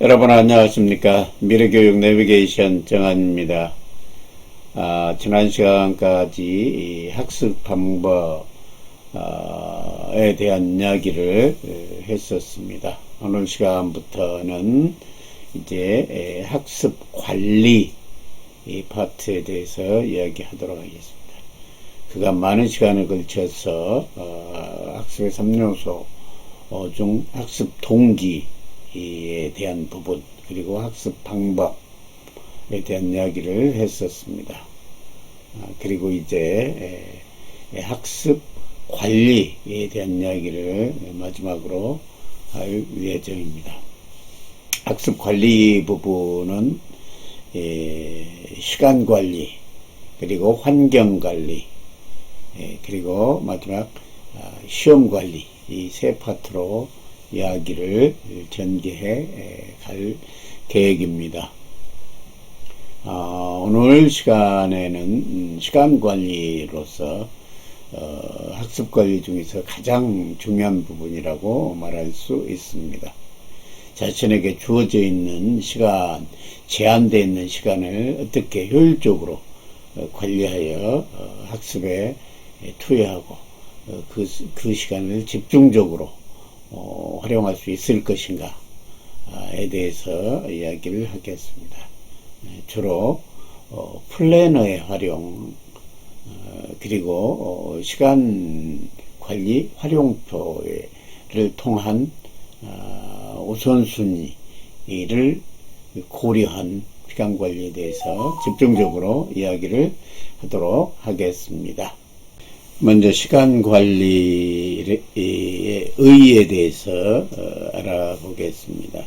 여러분 안녕하십니까. 미래교육 내비게이션 정한입니다. 지난 시간까지 이 학습 방법에 대한 이야기를 했었습니다. 오늘 시간부터는 이제 학습 관리 이 파트에 대해서 이야기하도록 하겠습니다. 그간 많은 시간을 걸쳐서 학습의 3요소 중 학습 동기에 대한 부분, 그리고 학습 방법에 대한 이야기를 했었습니다. 그리고 이제 학습 관리에 대한 이야기를 마지막으로 할 예정입니다. 학습 관리 부분은 시간 관리, 그리고 환경 관리, 그리고 마지막 시험 관리, 이 세 파트로 이야기를 전개해 갈 계획입니다. 오늘 시간에는 시간 관리로서 학습 관리 중에서 가장 중요한 부분이라고 말할 수 있습니다. 자신에게 주어져 있는 시간, 제한되어 있는 시간을 어떻게 효율적으로 관리하여 학습에 투여하고 그 시간을 집중적으로 활용할 수 있을 것인가에 대해서 이야기를 하겠습니다. 주로 플래너의 활용, 그리고 시간 관리 활용표를 통한 우선순위를 고려한 시간 관리에 대해서 집중적으로 이야기를 하도록 하겠습니다. 먼저 시간 관리의 의의에 대해서 알아보겠습니다.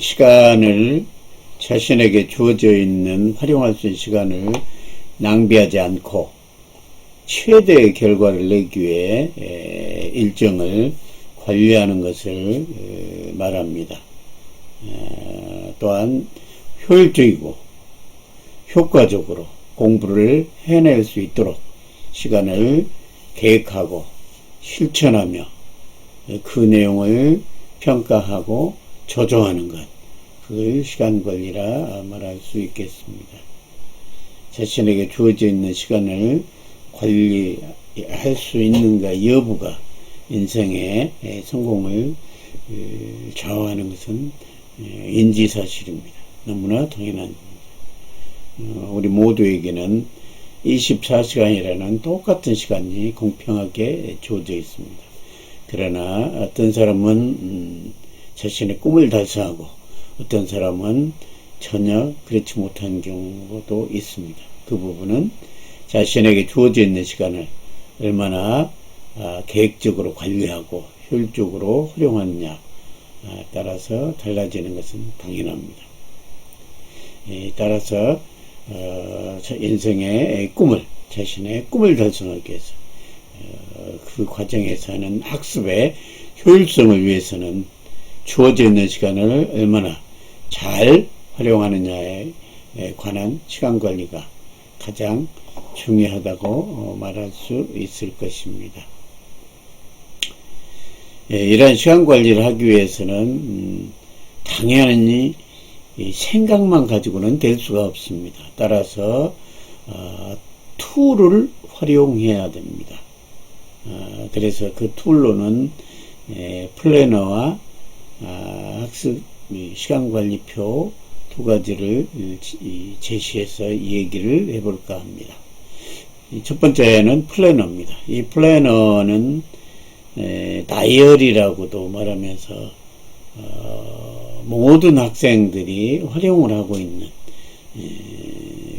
시간을, 자신에게 주어져 있는 활용할 수 있는 시간을 낭비하지 않고 최대의 결과를 내기 위해 일정을 관리하는 것을 말합니다. 또한 효율적이고 효과적으로 공부를 해낼 수 있도록 시간을 계획하고 실천하며 그 내용을 평가하고 조정하는 것, 그걸 시간 관리라 말할 수 있겠습니다. 자신에게 주어져 있는 시간을 관리할 수 있는가 여부가 인생의 성공을 좌우하는 것은 인지사실입니다. 너무나 당연한 겁니다. 우리 모두에게는 24시간이라는 똑같은 시간이 공평하게 주어져 있습니다. 그러나 어떤 사람은 자신의 꿈을 달성하고 어떤 사람은 전혀 그렇지 못한 경우도 있습니다. 그 부분은 자신에게 주어져 있는 시간을 얼마나 계획적으로 관리하고 효율적으로 활용하느냐에 따라서 달라지는 것은 당연합니다. 따라서 인생의 꿈을, 자신의 꿈을 달성하기 위해서 그 과정에서는 학습의 효율성을 위해서는 주어져 있는 시간을 얼마나 잘 활용하느냐에 관한 시간 관리가 가장 중요하다고 말할 수 있을 것입니다. 이러한 시간 관리를 하기 위해서는 당연히 생각만 가지고는 될 수가 없습니다. 따라서 툴을 활용해야 됩니다. 그래서 그 툴로는 플래너와 학습 시간관리표 두 가지를 제시해서 얘기를 해볼까 합니다. 첫 번째는 플래너입니다. 이 플래너는 다이어리라고도 말하면서 모든 학생들이 활용을 하고 있는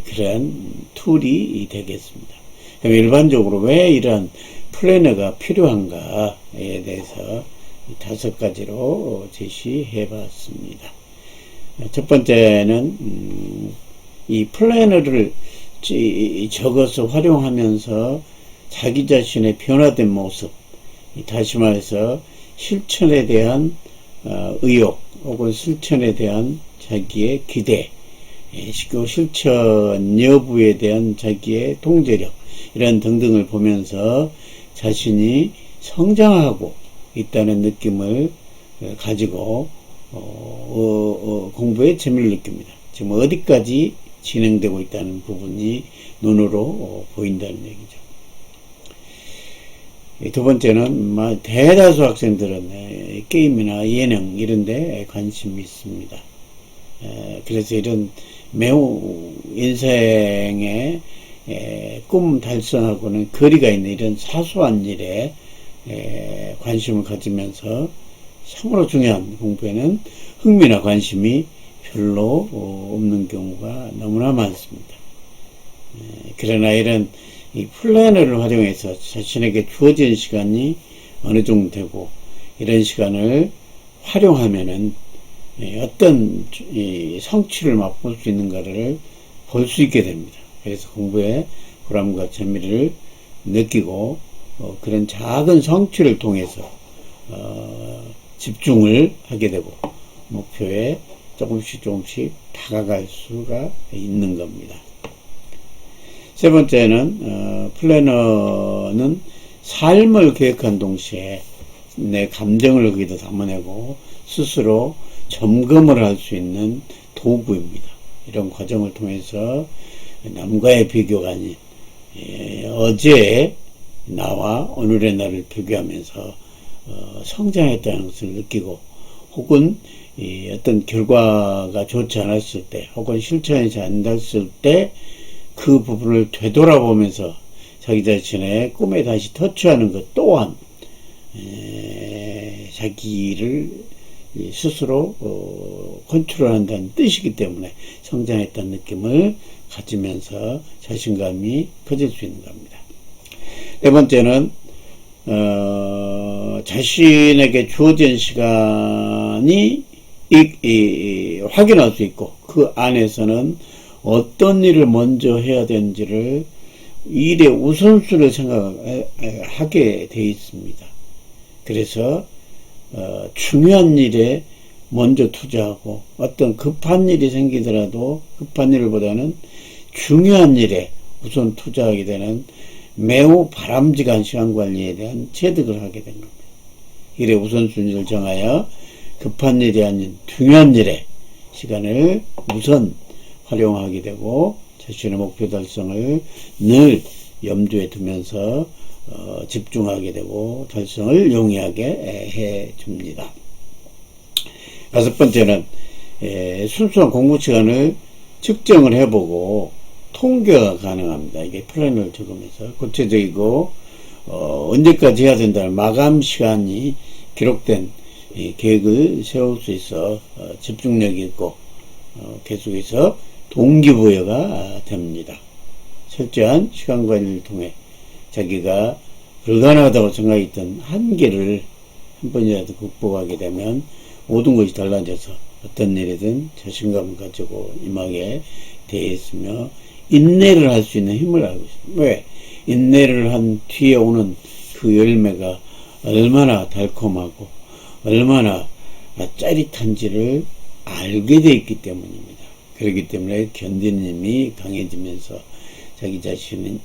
그러한 툴이 되겠습니다. 그럼 일반적으로 왜 이러한 플래너가 필요한가에 대해서 5가지로 제시해 봤습니다. 첫 번째는 이 플래너를 적어서 활용하면서 자기 자신의 변화된 모습, 다시 말해서 실천에 대한 의욕 혹은 실천에 대한 자기의 기대, 실천 여부에 대한 자기의 통제력, 이런 등등을 보면서 자신이 성장하고 있다는 느낌을 가지고 공부에 재미를 느낍니다. 지금 어디까지 진행되고 있다는 부분이 눈으로 보인다는 얘기죠. 두 번째는 대다수 학생들은 게임이나 예능 이런데 관심이 있습니다. 그래서 이런 매우 인생의 꿈 달성하고는 거리가 있는 이런 사소한 일에 관심을 가지면서 참으로 중요한 공부에는 흥미나 관심이 별로 없는 경우가 너무나 많습니다. 그러나 이런 이 플래너를 활용해서 자신에게 주어진 시간이 어느 정도 되고 이런 시간을 활용하면은 어떤 성취를 맛볼 수 있는가를 볼 수 있게 됩니다. 그래서 공부에 보람과 재미를 느끼고 그런 작은 성취를 통해서 집중을 하게 되고 목표에 조금씩 다가갈 수가 있는 겁니다. 세 번째는 플래너는 삶을 계획한 동시에 내 감정을 거기다 담아내고 스스로 점검을 할 수 있는 도구입니다. 이런 과정을 통해서 남과의 비교가 아닌 어제의 나와 오늘의 나를 비교하면서 성장했다는 것을 느끼고 혹은 어떤 결과가 좋지 않았을 때 혹은 실천이 잘 안 됐을 때 그 부분을 되돌아보면서 자기 자신의 꿈에 다시 터치하는 것 또한 자기를 스스로 컨트롤한다는 뜻이기 때문에 성장했다는 느낌을 가지면서 자신감이 커질 수 있는 겁니다. 네 번째는 자신에게 주어진 시간이 확인할 수 있고 그 안에서는 어떤 일을 먼저 해야 되는지를 일의 우선순위를 생각하게 되어 있습니다. 그래서 중요한 일에 먼저 투자하고 어떤 급한 일이 생기더라도 급한 일보다는 중요한 일에 우선 투자하게 되는 매우 바람직한 시간 관리에 대한 체득을 하게 된 겁니다. 일의 우선순위를 정하여 급한 일이 아닌 중요한 일에 시간을 우선 활용하게 되고 자신의 목표 달성을 늘 염두에 두면서 집중하게 되고 달성을 용이하게 해 줍니다. 다섯 번째는 순수한 공부 시간을 측정을 해보고 통계가 가능합니다. 이게 플랜을 적으면서 구체적이고 언제까지 해야 된다는 마감 시간이 기록된 계획을 세울 수 있어 집중력이 있고 계속해서 동기부여가 됩니다. 철저한 시간 관리를 통해 자기가 불가능하다고 생각했던 한계를 한 번이라도 극복하게 되면 모든 것이 달라져서 어떤 일이든 자신감을 가지고 임하게 되어 있으며 인내를 할 수 있는 힘을 알고 있습니다. 왜? 인내를 한 뒤에 오는 그 열매가 얼마나 달콤하고 얼마나 짜릿한지를 알게 되어 있기 때문입니다. 그렇기 때문에 견디는 힘이 강해지면서 자기 자신은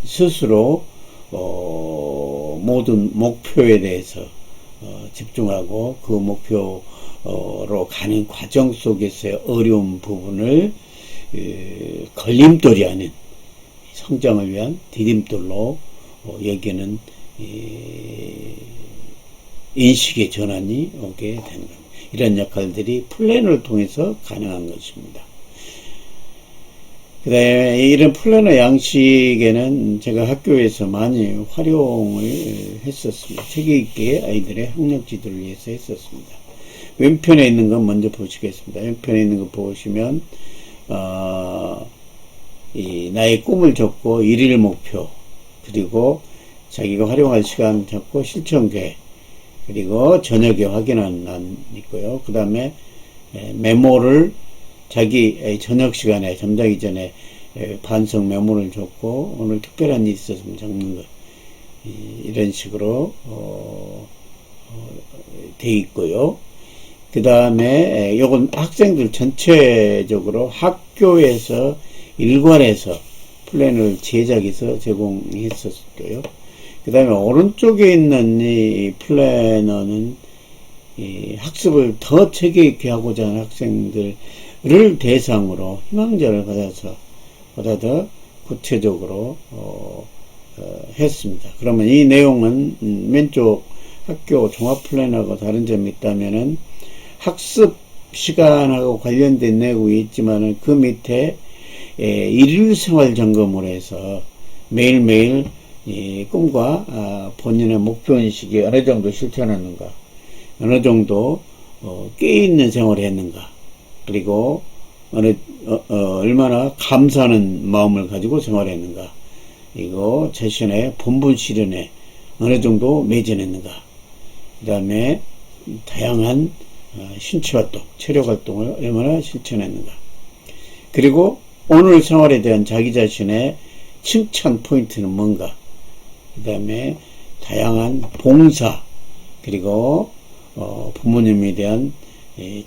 스스로 모든 목표에 대해서 집중하고 그 목표로 가는 과정 속에서의 어려운 부분을 걸림돌이 아닌 성장을 위한 디딤돌로 여기는 인식의 전환이 오게 되는 겁니다. 이런 역할들이 플래너를 통해서 가능한 것입니다. 그 다음에 이런 플래너 양식에는 제가 학교에서 많이 활용을 했었습니다. 체계 있게 아이들의 학력 지도를 위해서 했었습니다. 왼편에 있는 건 먼저 보시겠습니다. 왼편에 있는 거 보시면 나의 꿈을 적고 일일 목표, 그리고 자기가 활용할 시간 적고 실천 계획, 그리고 저녁에 확인하는 난 있고요. 그 다음에 메모를 자기 저녁 시간에 잠자기 전에 반성 메모를 적고 오늘 특별한 일이 있었으면 적는 것, 이런 식으로 돼 있고요. 그 다음에 요건 학생들 전체적으로 학교에서 일관해서 플랜을 제작해서 제공했었고요. 그 다음에 오른쪽에 있는 이 플래너는 이 학습을 더 체계 있게 하고자 하는 학생들을 대상으로 희망자를 받아서 보다 더 구체적으로 했습니다. 그러면 이 내용은 왼쪽 학교 종합 플랜하고 다른 점이 있다면은 학습 시간하고 관련된 내용이 있지만은 그 밑에 일일 생활 점검을 해서 매일매일 이 꿈과 본인의 목표인식이 어느 정도 실천하는가, 어느 정도 깨있는 생활을 했는가, 그리고 얼마나 감사하는 마음을 가지고 생활했는가, 이거 자신의 본분 실현에 어느 정도 매진했는가, 그 다음에 다양한 신체활동, 체력활동을 얼마나 실천했는가, 그리고 오늘 생활에 대한 자기 자신의 칭찬 포인트는 뭔가, 그 다음에 다양한 봉사, 그리고 부모님에 대한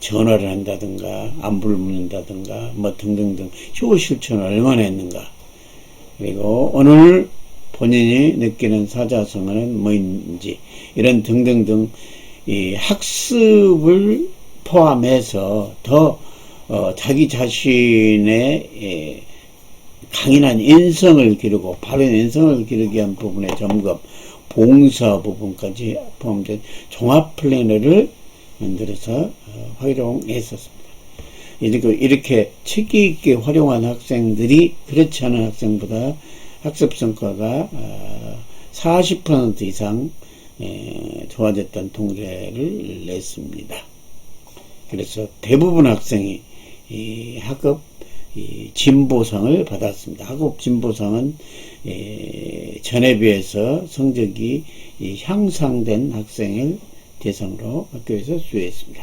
전화를 한다든가 안부를 묻는다든가 뭐 등등등 효 실천을 얼마나 했는가, 그리고 오늘 본인이 느끼는 사자성어는 뭐인지, 이런 등등등 이 학습을 포함해서 더 자기 자신의 강인한 인성을 기르고 바른 인성을 기르기 위한 부분의 점검, 봉사 부분까지 포함된 종합 플래너를 만들어서 활용했었습니다. 이렇게 체계 있게 활용한 학생들이 그렇지 않은 학생보다 학습 성과가 40% 이상 좋아졌다는 통계를 냈습니다. 그래서 대부분 학생이 이 학업 진보상을 받았습니다. 학업 진보상은 전에 비해서 성적이 향상된 학생을 대상으로 학교에서 수여했습니다.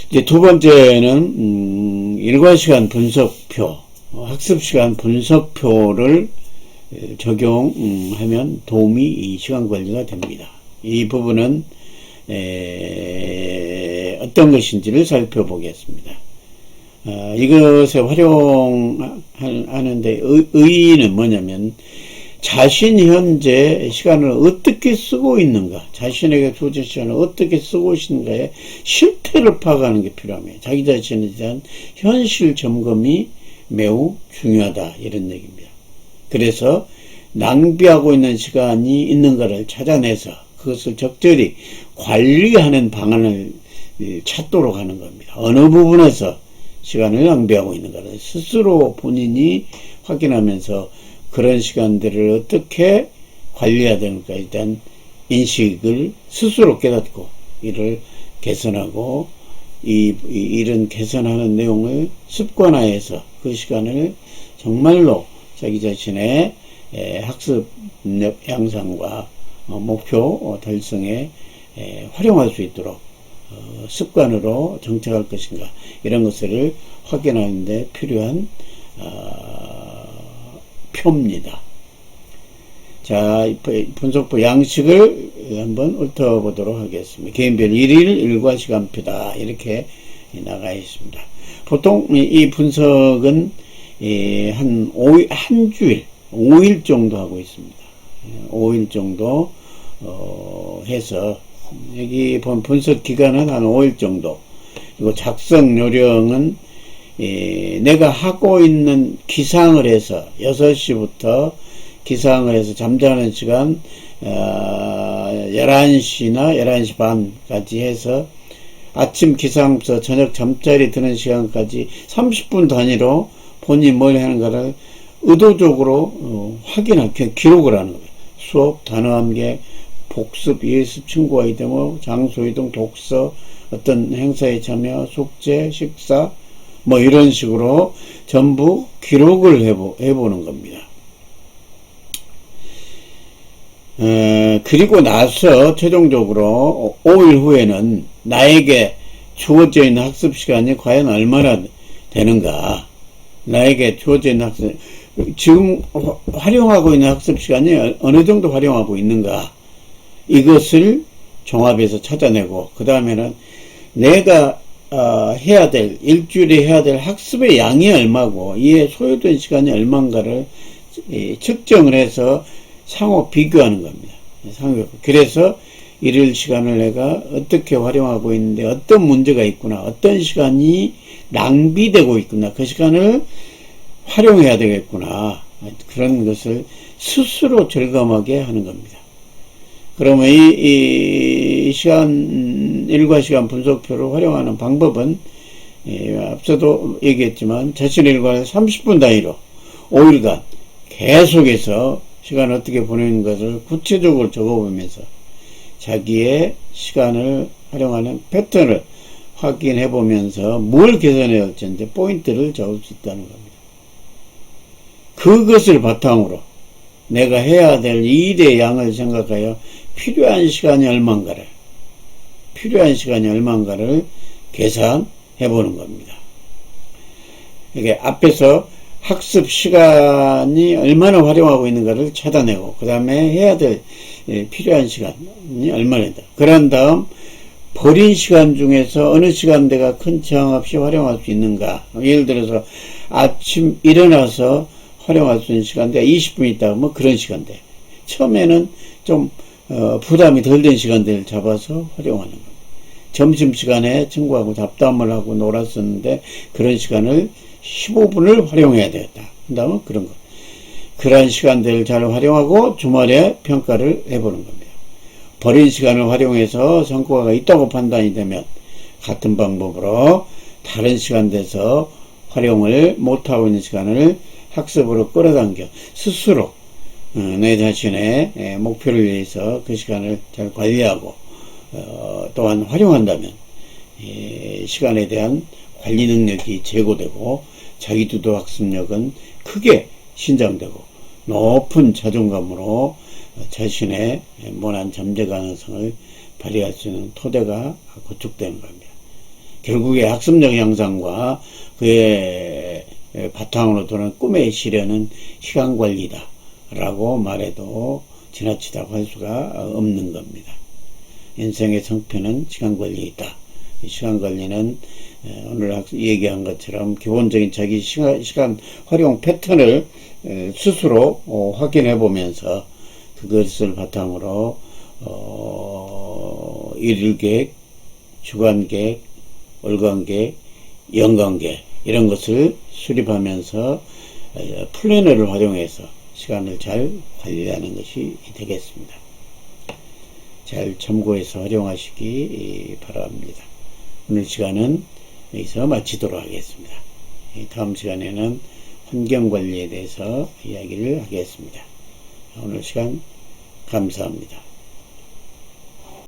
이제 두 번째는 일과시간 분석표, 학습시간 분석표를 적용하면 도움이 시간관리가 됩니다. 이 부분은 어떤 것인지를 살펴보겠습니다. 이것에 활용하는데 의의는 뭐냐면 자신이 현재 시간을 어떻게 쓰고 있는가, 자신에게 주어진 시간을 어떻게 쓰고 있는가에 실태를 파악하는 게 필요합니다. 자기 자신에 대한 현실 점검이 매우 중요하다, 이런 얘기입니다. 그래서 낭비하고 있는 시간이 있는가를 찾아내서 그것을 적절히 관리하는 방안을 찾도록 하는 겁니다. 어느 부분에서 시간을 낭비하고 있는가를 스스로 본인이 확인하면서 그런 시간들을 어떻게 관리해야 되는가 일단 인식을 스스로 깨닫고 이를 개선하고 이런 개선하는 내용을 습관화해서 그 시간을 정말로 자기 자신의 학습력 향상과 목표 달성에 활용할 수 있도록 습관으로 정착할 것인가, 이런 것을 확인하는 데 필요한 표입니다. 자, 분석표 양식을 한번 훑어보도록 하겠습니다. 개인별 1일 일과시간표다, 이렇게 나가 있습니다. 보통 이 분석은 한 5일, 한 주일, 5일 정도 하고 있습니다. 5일 정도 해서 여기 본 분석 기간은 한 5일 정도, 그리고 작성 요령은 내가 하고 있는 기상을 해서 6시부터 기상을 해서 잠자는 시간 11시나 11시 반까지 해서 아침 기상부터 저녁 잠자리 드는 시간까지 30분 단위로 본인이 뭘 하는가를 의도적으로 확인하게 기록을 하는 거예요. 수업, 단어 암기, 복습, 예습, 친구와의 대화, 장소 이동, 독서, 어떤 행사에 참여, 숙제, 식사, 뭐 이런 식으로 전부 기록을 해보는 겁니다. 그리고 나서 최종적으로 5일 후에는 나에게 주어져 있는 학습 시간이 과연 얼마나 되는가, 나에게 주어져 있는 학습, 지금 활용하고 있는 학습 시간이 어느 정도 활용하고 있는가, 이것을 종합해서 찾아내고, 그 다음에는 내가 해야 될, 일주일에 해야 될 학습의 양이 얼마고 이에 소요된 시간이 얼마인가를 측정을 해서 상호 비교하는 겁니다. 그래서 일일 시간을 내가 어떻게 활용하고 있는데 어떤 문제가 있구나, 어떤 시간이 낭비되고 있구나, 그 시간을 활용해야 되겠구나, 그런 것을 스스로 절감하게 하는 겁니다. 그러면 이 시간, 일과 시간 분석표를 활용하는 방법은 앞서도 얘기했지만 자신의 일과를 30분 단위로 5일간 계속해서 시간을 어떻게 보내는 것을 구체적으로 적어보면서 자기의 시간을 활용하는 패턴을 확인해 보면서 뭘 개선해야 할지 이제 포인트를 적을 수 있다는 겁니다. 그것을 바탕으로 내가 해야 될 일의 양을 생각하여 필요한 시간이 얼마인가를 계산해 보는 겁니다. 이게 앞에서 학습 시간이 얼마나 활용하고 있는가를 찾아내고 그 다음에 해야 될 필요한 시간이 얼마나다. 그런 다음 버린 시간 중에서 어느 시간대가 큰 저항 없이 활용할 수 있는가. 예를 들어서 아침 일어나서 활용할 수 있는 시간대가 20분 있다 뭐 그런 시간대. 처음에는 좀 부담이 덜 된 시간대를 잡아서 활용하는 겁니다. 점심시간에 친구하고 잡담을 하고 놀았었는데 그런 시간을 15분을 활용해야 되겠다. 그 다음에 그런 거. 그러한 시간대를 잘 활용하고 주말에 평가를 해보는 겁니다. 버린 시간을 활용해서 성과가 있다고 판단이 되면 같은 방법으로 다른 시간대에서 활용을 못하고 있는 시간을 학습으로 끌어당겨 스스로 내 자신의 목표를 위해서 그 시간을 잘 관리하고 또한 활용한다면 시간에 대한 관리 능력이 제고되고 자기주도 학습력은 크게 신장되고 높은 자존감으로 자신의 모난 잠재 가능성을 발휘할 수 있는 토대가 구축되는 겁니다. 결국에 학습력 향상과 그의 바탕으로 두는 꿈의 실현은 시간관리다 라고 말해도 지나치다고 할 수가 없는 겁니다. 인생의 성패는 시간관리에 있다. 시간관리는 오늘 얘기한 것처럼 기본적인 자기 시간 활용 패턴을 스스로 확인해 보면서 그것을 바탕으로 일일계획, 주간계획, 월간계획, 연간계획 이런 것을 수립하면서 플래너를 활용해서 시간을 잘 관리하는 것이 되겠습니다. 잘 참고해서 활용하시기 바랍니다. 오늘 시간은 여기서 마치도록 하겠습니다. 다음 시간에는 환경관리에 대해서 이야기를 하겠습니다. 오늘 시간 감사합니다.